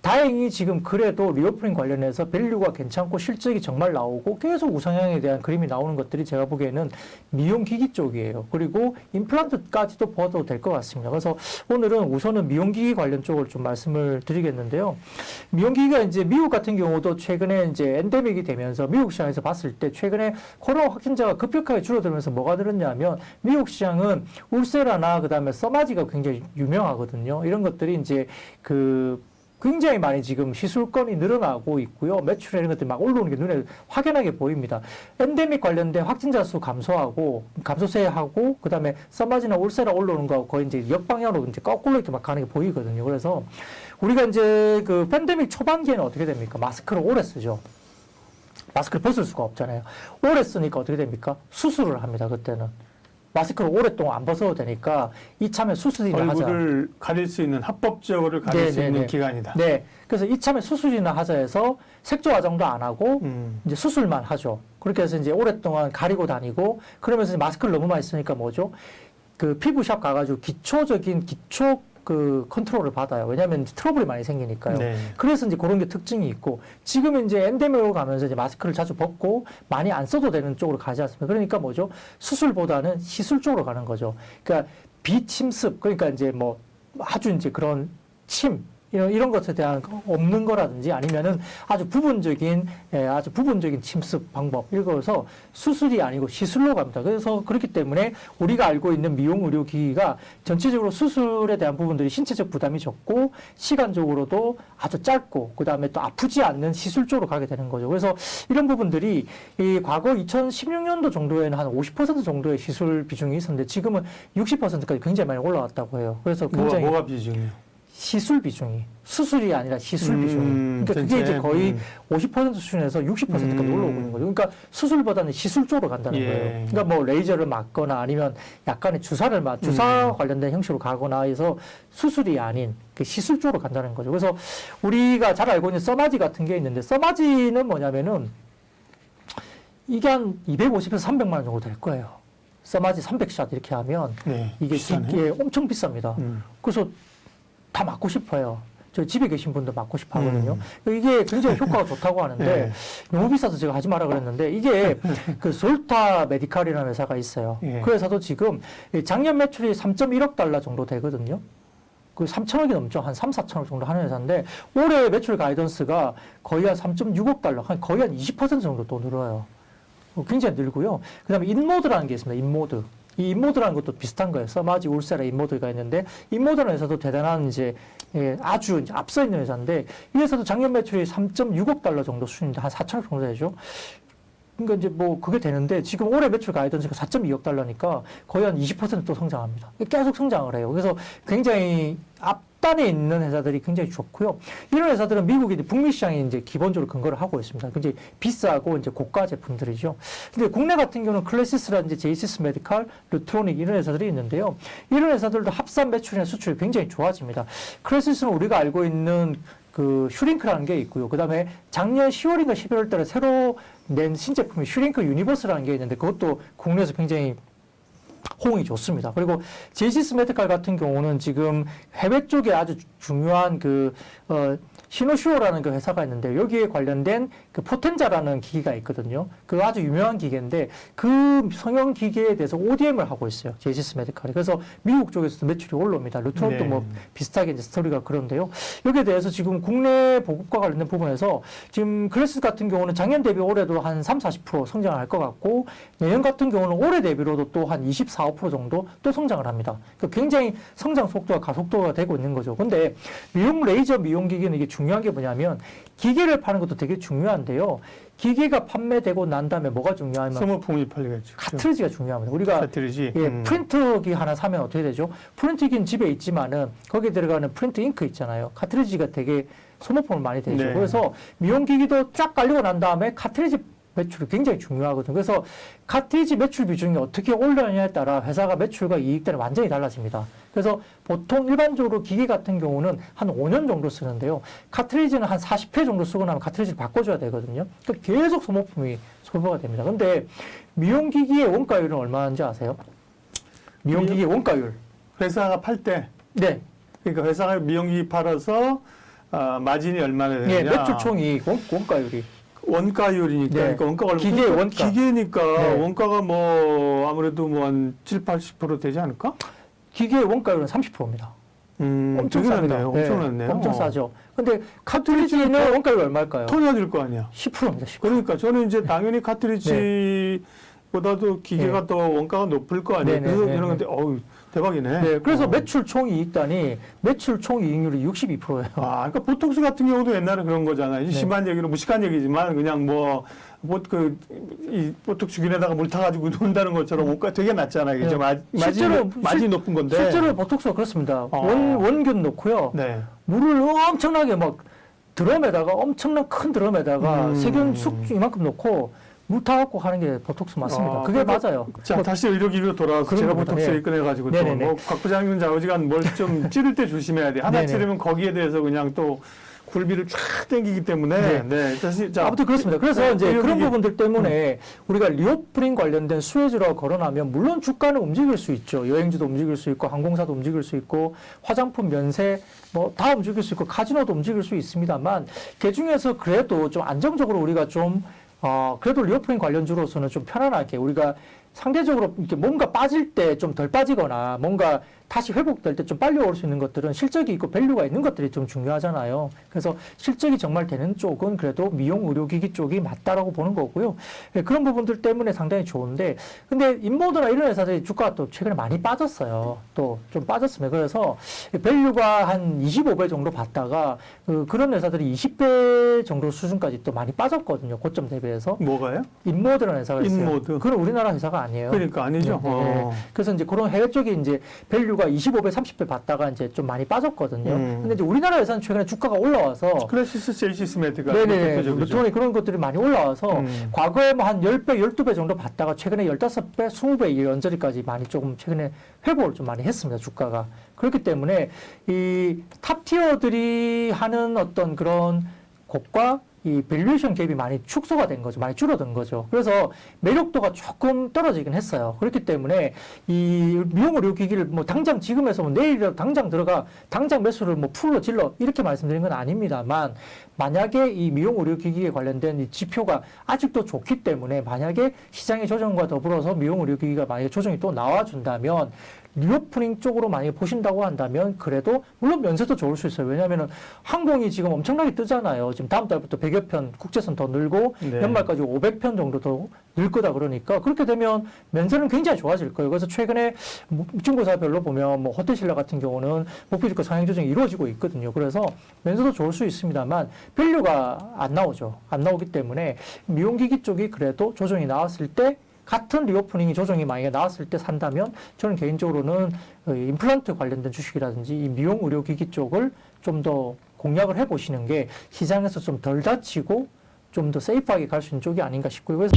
다행히 지금 그래도 리오프닝 관련해서 밸류가 괜찮고 실적이 정말 나오고 계속 우상향에 대한 그림이 나오는 것들이 제가 보기에는 미용기기 쪽이에요. 그리고 임플란트까지도 봐도 될 것 같습니다. 그래서 오늘은 우선은 미용기기 관련 쪽을 좀 말씀을 드리겠는데요. 미용기기가 이제 미국 같은 경우도 최근에 이제 엔데믹이 되면서 미국 시장에서 봤을 때 최근에 코로나 확진자가 급격하게 줄어들면서 뭐가 들었냐면 미국 시장은 울세라나 그다음에 써마지가 굉장히 유명하거든요. 이런 것들이 이제 굉장히 많이 지금 시술건이 늘어나고 있고요. 매출에 이런 것들이 막 올라오는 게 눈에 확연하게 보입니다. 엔데믹 관련된 확진자 수 감소세하고, 그 다음에 써마지나 울세라 올라오는 거하고 거의 이제 역방향으로 이제 거꾸로 이렇게 막 가는 게 보이거든요. 그래서 우리가 이제 그 팬데믹 초반기에는 어떻게 됩니까? 마스크를 오래 쓰죠. 마스크를 벗을 수가 없잖아요. 오래 쓰니까 어떻게 됩니까? 수술을 합니다. 그때는. 마스크를 오랫동안 안 벗어도 되니까 이참에 수술이나 하자. 얼굴을 가릴 수 있는 합법적으로 가릴 수 있는 기간이다. 네. 그래서 이참에 수술이나 하자 해서 색조 화장도 안 하고 이제 수술만 하죠. 그렇게 해서 이제 오랫동안 가리고 다니고 그러면서 이제 마스크를 너무 많이 쓰니까 뭐죠? 그 피부샵 가가지고 기초 컨트롤을 받아요. 왜냐하면 트러블이 많이 생기니까요. 네. 그래서 이제 그런 게 특징이 있고, 지금은 이제 엔데믹으로 가면서 이제 마스크를 자주 벗고 많이 안 써도 되는 쪽으로 가지 않습니까? 그러니까 뭐죠? 수술보다는 시술 쪽으로 가는 거죠. 그러니까 비침습, 그러니까 이제 뭐 아주 이제 그런 이런 것에 대한 없는 거라든지 아니면은 아주 부분적인 침습 방법, 이거서 수술이 아니고 시술로 갑니다. 그래서 그렇기 때문에 우리가 알고 있는 미용 의료 기기가 전체적으로 수술에 대한 부분들이 신체적 부담이 적고 시간적으로도 아주 짧고 그 다음에 또 아프지 않는 시술 쪽으로 가게 되는 거죠. 그래서 이런 부분들이 이 과거 2016년도 정도에는 한 50% 정도의 시술 비중이 있었는데 지금은 60%까지 굉장히 많이 올라왔다고 해요. 그래서 굉장히 뭐가 비중이요? 시술 비중이 수술이 아니라 시술 비중이 그러니까 그게 이제 거의 50% 수준에서 60%까지 올라오고 있는 거죠. 그러니까 수술보다는 시술 쪽으로 간다는 거예요. 그러니까 뭐 레이저를 맞거나 아니면 약간의 주사 관련된 형식으로 가거나 해서 수술이 아닌 그 시술 쪽으로 간다는 거죠. 그래서 우리가 잘 알고 있는 써마지 같은 게 있는데 써마지는 뭐냐면은 이게 한 250에서 300만 원 정도 될 거예요. 써마지 300샷 이렇게 하면 이게 엄청 비쌉니다. 그래서 다 맞고 싶어요. 저 집에 계신 분도 맞고 싶어 하거든요. 이게 굉장히 효과가 좋다고 하는데 너무 비싸서 제가 하지 마라 그랬는데 이게 그 솔타 메디칼이라는 회사가 있어요. 그 회사도 지금 작년 매출이 3.1억 달러 정도 되거든요. 그 3천억이 넘죠. 한 3, 4천억 정도 하는 회사인데 올해 매출 가이던스가 거의 한 3.6억 달러, 거의 한 20% 정도 또 늘어요. 굉장히 늘고요. 그 다음에 인모드라는 게 있습니다. 인모드. 이 인모드라는 것도 비슷한 거예요. 써마지, 울세라, 인모드가 있는데 인모드라는 회사도 대단한 아주 이제 앞서 있는 회사인데 이 회사도 작년 매출이 3.6억 달러 정도 수준인데 한 4천억 정도 되죠. 그러니까 이제 뭐 그게 되는데 지금 올해 매출 가이던스가 4.2억 달러니까 거의 한 20% 성장합니다. 계속 성장을 해요. 그래서 굉장히 앞단에 있는 회사들이 굉장히 좋고요. 이런 회사들은 미국이 북미 시장에 이제 기본적으로 근거를 하고 있습니다. 굉장히 비싸고 이제 고가 제품들이죠. 근데 국내 같은 경우는 클래시스라든지 제이시스 메디칼, 루트로닉 이런 회사들이 있는데요. 이런 회사들도 합산 매출이나 수출이 굉장히 좋아집니다. 클래시스는 우리가 알고 있는 그 슈링크라는 게 있고요. 그 다음에 작년 10월인가 11월 달에 새로 낸 신제품이 슈링크 유니버스라는 게 있는데 그것도 국내에서 굉장히 호응이 좋습니다. 그리고 제이시스 메디칼 같은 경우는 지금 해외 쪽에 아주 중요한 시노슈어라는 그 회사가 있는데 여기에 관련된 그 포텐자라는 기기가 있거든요. 그 아주 유명한 기계인데 그 성형 기계에 대해서 ODM을 하고 있어요. 제이시스 메디칼이. 그래서 미국 쪽에서도 매출이 올라옵니다. 루트론도 뭐 비슷하게 이제 스토리가 그런데요. 여기에 대해서 지금 국내 보급과 관련된 부분에서 지금 클래시스 같은 경우는 작년 대비 올해도 한 3, 40% 성장할 것 같고 내년 같은 경우는 올해 대비로도 또 한 24, 5% 정도 또 성장을 합니다. 그러니까 굉장히 성장 속도가 가속도가 되고 있는 거죠. 근데 레이저 미용 기기는 이게 중요한 게 뭐냐면 기계를 파는 것도 되게 중요한데요. 기계가 판매되고 난 다음에 뭐가 중요하면 소모품이 팔리겠죠. 카트리지가 중요합니다. 우리가 프린터기 하나 사면 어떻게 되죠? 프린터기는 집에 있지만은 거기에 들어가는 프린트 잉크 있잖아요. 카트리지가 되게 소모품을 많이 되죠. 그래서 미용기기도 쫙 깔리고 난 다음에 카트리지 매출이 굉장히 중요하거든요. 그래서 카트리지 매출 비중이 어떻게 올라가냐에 따라 회사가 매출과 이익들이 완전히 달라집니다. 그래서 보통 일반적으로 기계 같은 경우는 한 5년 정도 쓰는데요. 카트리지는 한 40회 정도 쓰고 나면 카트리지를 바꿔줘야 되거든요. 그러니까 계속 소모품이 소모가 됩니다. 근데 미용기기의 원가율은 얼마인지 아세요? 미용기기의 원가율. 회사가 팔 때? 네. 그러니까 회사가 미용기기 팔아서 마진이 얼마나 되느냐. 예, 매출 총이익, 원가율이. 원가율이니까, 네. 그러니까 원가가 얼마. 기계 원가. 기계니까 네. 원가가 뭐 아무래도 뭐 한 7, 80% 되지 않을까? 기계 원가율은 30%입니다. 엄청 되게 쌉니다. 낮네요. 엄청 낮네요. 엄청 싸죠. 근데 카트리지는 원가율 얼마일까요? 더 낮을 거 아니야. 10%입니다. 10%. 그러니까 저는 이제 당연히 카트리지보다도 기계가 네. 더 원가가 높을 거 아니에요. 네네네. 그래서 이런 건데, 어우, 대박이네. 네, 그래서 매출 총이익단이 매출 총이익률이 62%예요. 아, 그러니까 보톡스 같은 경우도 옛날에 그런 거잖아요. 네. 심한 얘기로 무식한 얘기지만 그냥 이 보톡스 균에다가 물 타가지고 논다는 것처럼 원가 되게 낮잖아요. 이게 네. 마진이 높은 건데. 실제로 보톡스가 그렇습니다. 원균 넣고요. 네. 물을 엄청나게 막 드럼에다가 엄청난 큰 드럼에다가 세균 숙 이만큼 넣고 물 타갖고 하는 게 보톡스 맞습니다. 그게 그러니까 맞아요. 자, 다시 의료기기로 돌아와서 그런 제가 겁니다. 보톡스 네. 얘기 꺼내가지고 또 네네네. 뭐 곽 부장님 좌우지간 뭘 좀 찌를 때 조심해야 돼. 하나 네네. 찌르면 거기에 대해서 그냥 또 굴비를 쫙 당기기 때문에. 네. 다시 자. 아무튼 그렇습니다. 그래서 이제 그런 의료기기. 부분들 때문에 우리가 리오프린 관련된 수혜주라고 거론하면 물론 주가는 움직일 수 있죠. 여행지도 움직일 수 있고 항공사도 움직일 수 있고 화장품 면세 뭐 다 움직일 수 있고 카지노도 움직일 수 있습니다만 그 중에서 그래도 좀 안정적으로 우리가 좀 그래도 리오프린 관련주로서는 좀 편안하게 우리가 상대적으로 이렇게 뭔가 빠질 때 좀 덜 빠지거나 뭔가 다시 회복될 때 좀 빨리 올 수 있는 것들은 실적이 있고 밸류가 있는 것들이 좀 중요하잖아요. 그래서 실적이 정말 되는 쪽은 그래도 미용 의료기기 쪽이 맞다라고 보는 거고요. 예, 그런 부분들 때문에 상당히 좋은데 근데 인모드나 이런 회사들이 주가가 또 최근에 많이 빠졌어요. 또 좀 빠졌습니다. 그래서 밸류가 한 25배 정도 받다가 그런 회사들이 20배 정도 수준까지 또 많이 빠졌거든요. 고점 대비해서. 뭐가요? 인모드라는 회사가 있어요. 인모드. 그건 우리나라 회사가 아니에요. 그러니까 아니죠. 네. 그래서 이제 그런 해외 쪽에 이제 밸류가 25배, 30배 받다가 이제 좀 많이 빠졌거든요. 근데 이제 우리나라 회사는 최근에 주가가 올라와서 클래시스 젤시스 매드가 네네. 대표적이죠. 루톤이 그런 것들이 많이 올라와서 과거에 뭐 한 10배, 12배 정도 받다가 최근에 15배, 20배 연저리까지 많이 조금 최근에 회복을 좀 많이 했습니다. 주가가. 그렇기 때문에 이 탑티어들이 하는 어떤 그런 것과 이 밸류에이션 갭이 많이 축소가 된 거죠. 많이 줄어든 거죠. 그래서 매력도가 조금 떨어지긴 했어요. 그렇기 때문에 이 미용 의료기기를 뭐 당장 지금에서 뭐 내일이라도 당장 들어가 당장 매수를 뭐 풀로 질러 이렇게 말씀드린 건 아닙니다만 만약에 이 미용 의료기기에 관련된 이 지표가 아직도 좋기 때문에 만약에 시장의 조정과 더불어서 미용 의료기기가 만약에 조정이 또 나와준다면 리오프닝 쪽으로 만약에 보신다고 한다면 그래도 물론 면세도 좋을 수 있어요. 왜냐하면 항공이 지금 엄청나게 뜨잖아요. 지금 다음 달부터 100여 편 국제선 더 늘고 네. 연말까지 500편 정도 더 늘 거다 그러니까 그렇게 되면 면세는 굉장히 좋아질 거예요. 그래서 최근에 중고사별로 보면 뭐 호텔신라 같은 경우는 목표주가 상향 조정이 이루어지고 있거든요. 그래서 면세도 좋을 수 있습니다만 밸류가 안 나오죠. 안 나오기 때문에 미용기기 쪽이 그래도 조정이 나왔을 때 같은 리오프닝이 조정이 만약에 나왔을 때 산다면 저는 개인적으로는 임플란트 관련된 주식이라든지 이 미용 의료기기 쪽을 좀 더 공략을 해보시는 게 시장에서 좀 덜 다치고 좀 더 세이프하게 갈 수 있는 쪽이 아닌가 싶고요. 그래서